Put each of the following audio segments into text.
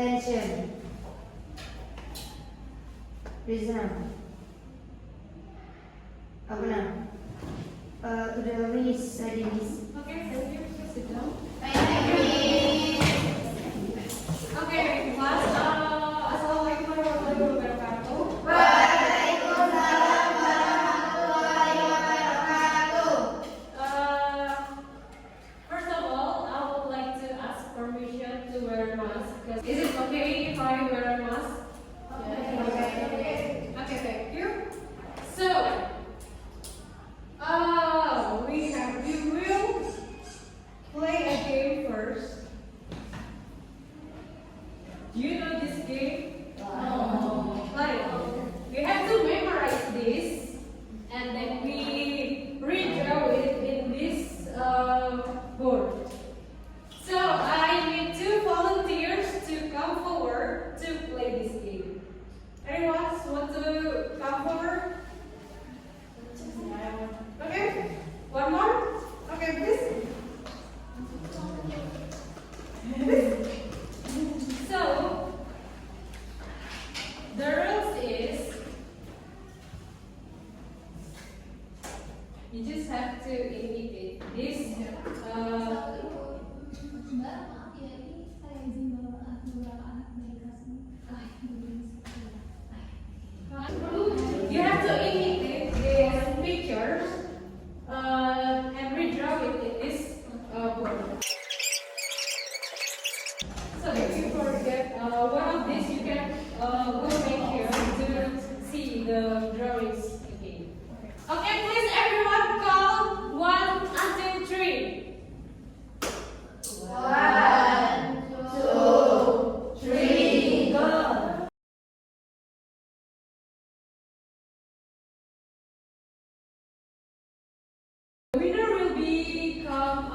attention, prisoner. Apa nama? Udah miss tadi miss. Okay, thank you. Sit down. Baik. Okay, class. Assalamualaikum warahmatullahi wabarakatuh. Waalaikumsalam warahmatullahi wabarakatuh. First of all, I would like to ask permission to wear a mask. Is it okay if I wear a mask? Okay, thank you. So, we will play a game first. Do you know this game? No. Like, you have to memorize this, and then we redraw it in this board. So I need 2 volunteers to come forward to play this game. Anyone want to come forward? Okay. One more. Okay, please. So the rules is you just have to imitate this. Mbak, maaf ya, ini saya izin bawa beberapa anak dari kelas ini. You have to imitate these pictures and redraw it in this board. So if you forget one of these, you can go back here to see the drawings again. Okay, please everyone count 1 until 3. 1, 2, 3, go. The winner will become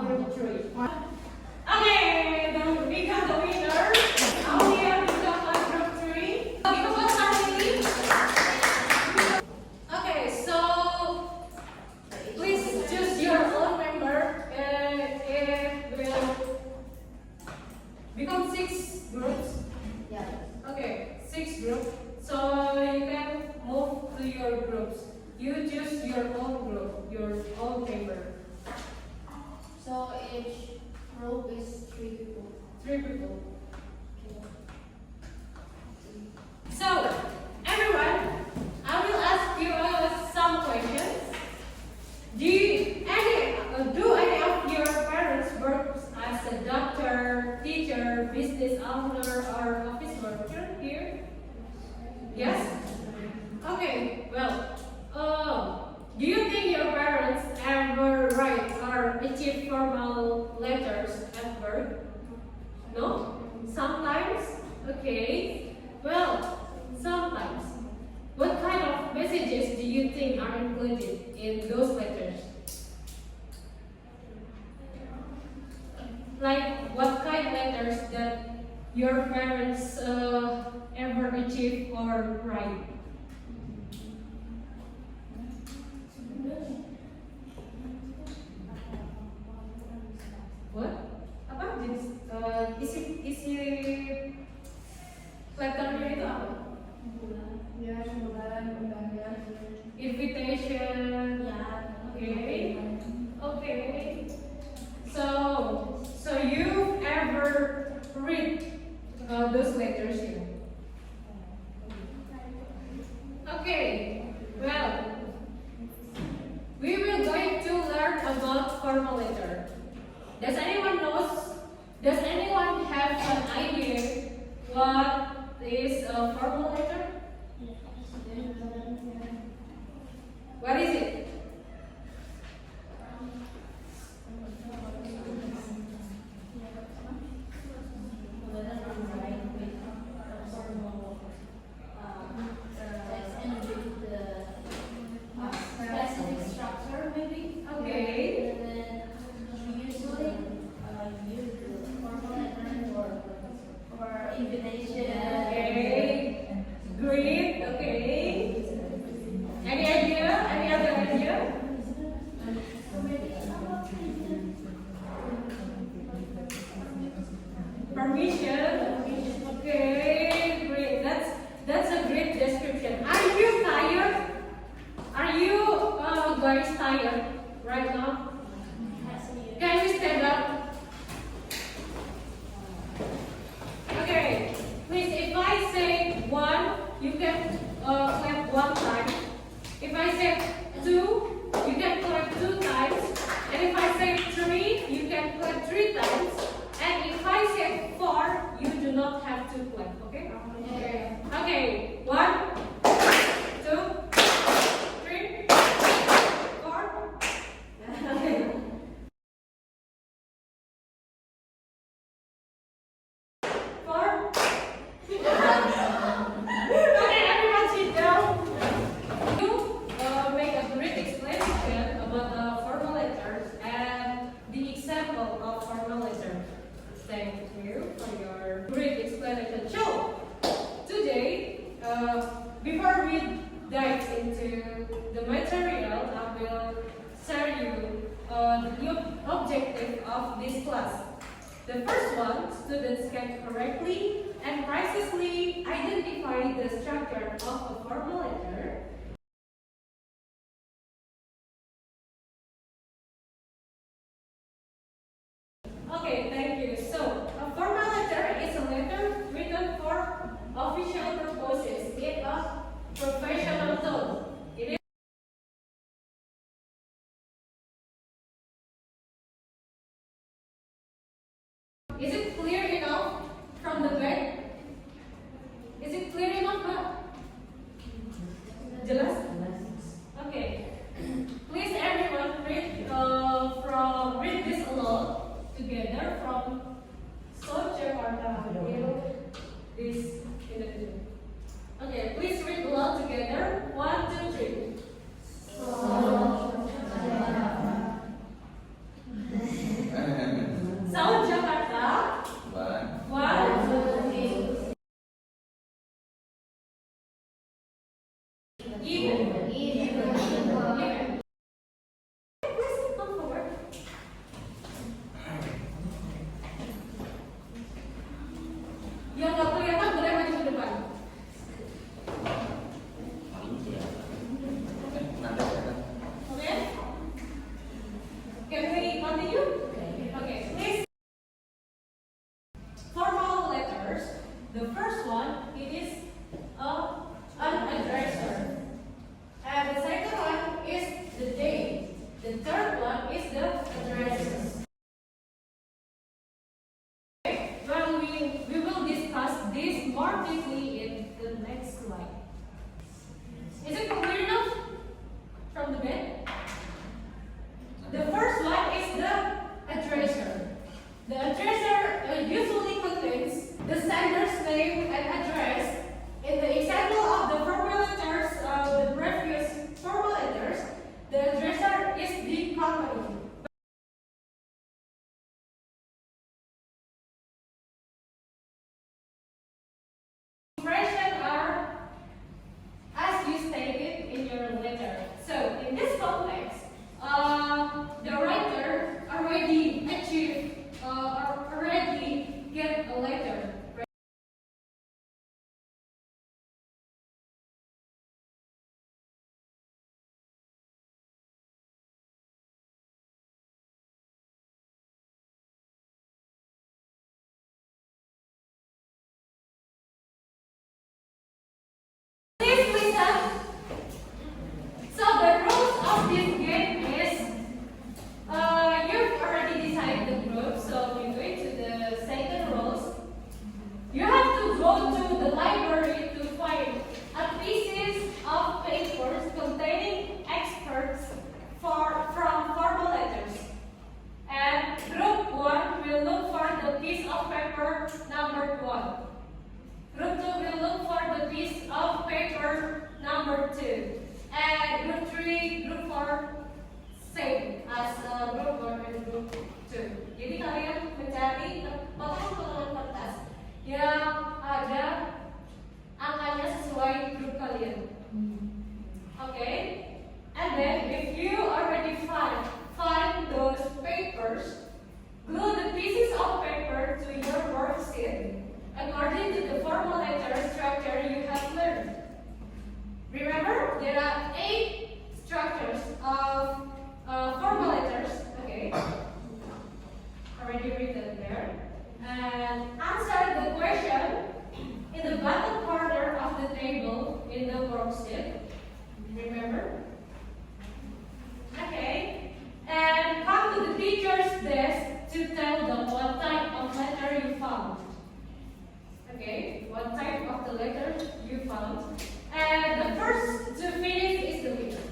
group 3. Okay, we got the winner. Now we have become group 3. Because what family? Okay, so please choose your own member. It will become 6 groups. Ya. Okay, 6 groups. So you can move to your groups. You choose your own group, your own member. So each group is 3 people. 3 people. So, everyone, I will ask you some questions. Do any of your parents work as a doctor, teacher, business owner, or office worker here? Yes? Okay, well, do you think your parents ever write or achieve formal letters at work? No? Sometimes? Okay. Well, sometimes. What kind of messages do you think are included in those letters? Like what kind of letters that your parents ever achieve or write? What? Apa? Isi letternya itu apa? Ya, undangan. Invitation. Ya. Okay. Okay. So you ever read those letters here? Okay. Well, we will going to learn about formal letter. Does anyone have an idea what is a formal letter? What is it? Specific structure maybe? Okay. And then usually use the formal letter for invitation. Okay. dive into the material, I will share you the objective of this class. The first one, students can correctly and precisely identify the structure of a formal letter. Okay, thank you. So, a formal letter is a letter written for official purposes in a professional tone. It is it clear enough from the back? Is it clear enough, Pak? Jelas? Okay. Please everyone read this along together from South Jakarta. This individual. Okay, please read along together. 1, 2, 3. South Jakarta. 1, 2, 3. Even. Please come forward. Yang nggak kelihatan boleh maju ke depan. Okay? Can we continue? Okay, please. Formal letters. The first one, it is an addresser. And the second one is the date. The third one is the addresses. Okay, well, we will discuss this more deeply in the next slide. Is it clear enough from the bed? The first one is the addresser. The addresser usually contains the sender's name and address. In the example of the formal letters, the previous formal letters, the addresser is the company. Expressions are as you stated in your letter. So in this context, the writer already achieved or already get a letter. Please listen. So the rules of this game is you've already decided the group, so we're going to the second rules. You have to go to the library to find a pieces of papers containing excerpts from formal letters. And group 1 will look for the piece of paper number 1. Group 2 will look for the piece of paper number 2. And group 3, group 4, same as group 1 and group 2. Jadi kalian mencari potongan-potongan kertas yang ada angkanya sesuai grup kalian. Okay? And then if you already find those papers, glue the pieces of paper to your worksheet according to the formal letter structure you have learned. Remember, there are 8 structures of formal letters. Okay, already written there. And answer the question in the bottom corner of the table in the worksheet. Remember? Okay. And come to the teacher's desk to tell them what type of letter you found. Okay, what type of the letter you found. And the first to finish is the winner.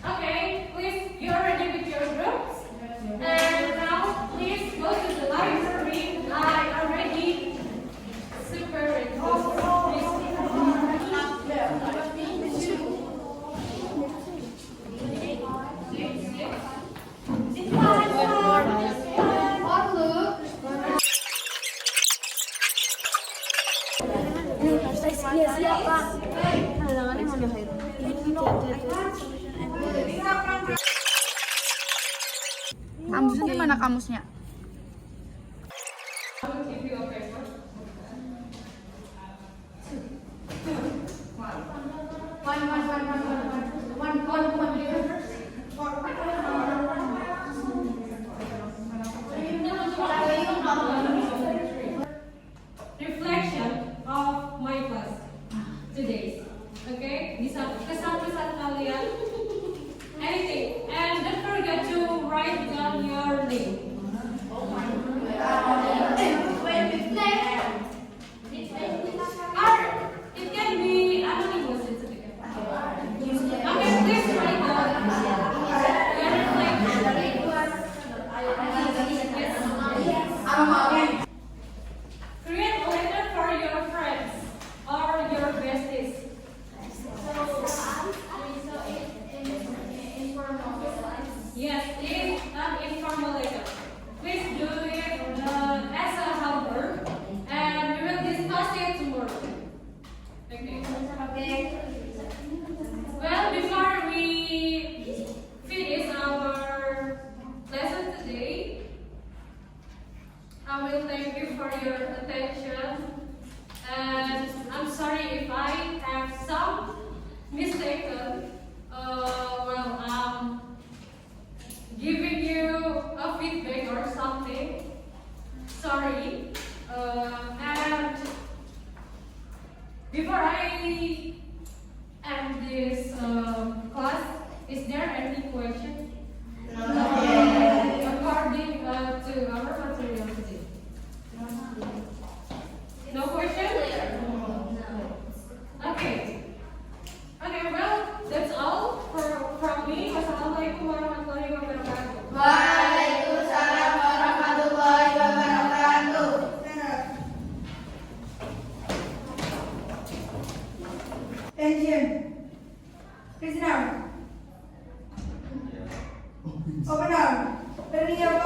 Okay, please, you are ready with your groups? And now, please go to the library. I already separated Siapa? ya Khairul. Kamusnya di mana kamusnya? I will give you a paper. Reflection of my class today. Okay? Kesan-kesan kalian. Anything. And don't forget to write down your name. Or it can be anonymous. It's okay. Okay, please write down your reflection. Yes. Create a letter for your friends or your besties. Yes, it's an informal letter. Please do it as a homework, and we will discuss it tomorrow. Okay. Well, before we finish our lesson today, I will thank you for your attention, and I'm sorry if I have some mistaken. Giving you a feedback or something. Sorry. And before I end this class, is there any question? According to our material today. No question? Okay. Okay, well, that's all from me. Wassalamualaikum warahmatullahi wabarakatuh. Waalaikumsalam warahmatullahi wabarakatuh. Attention. Listen now. Open up. Turn your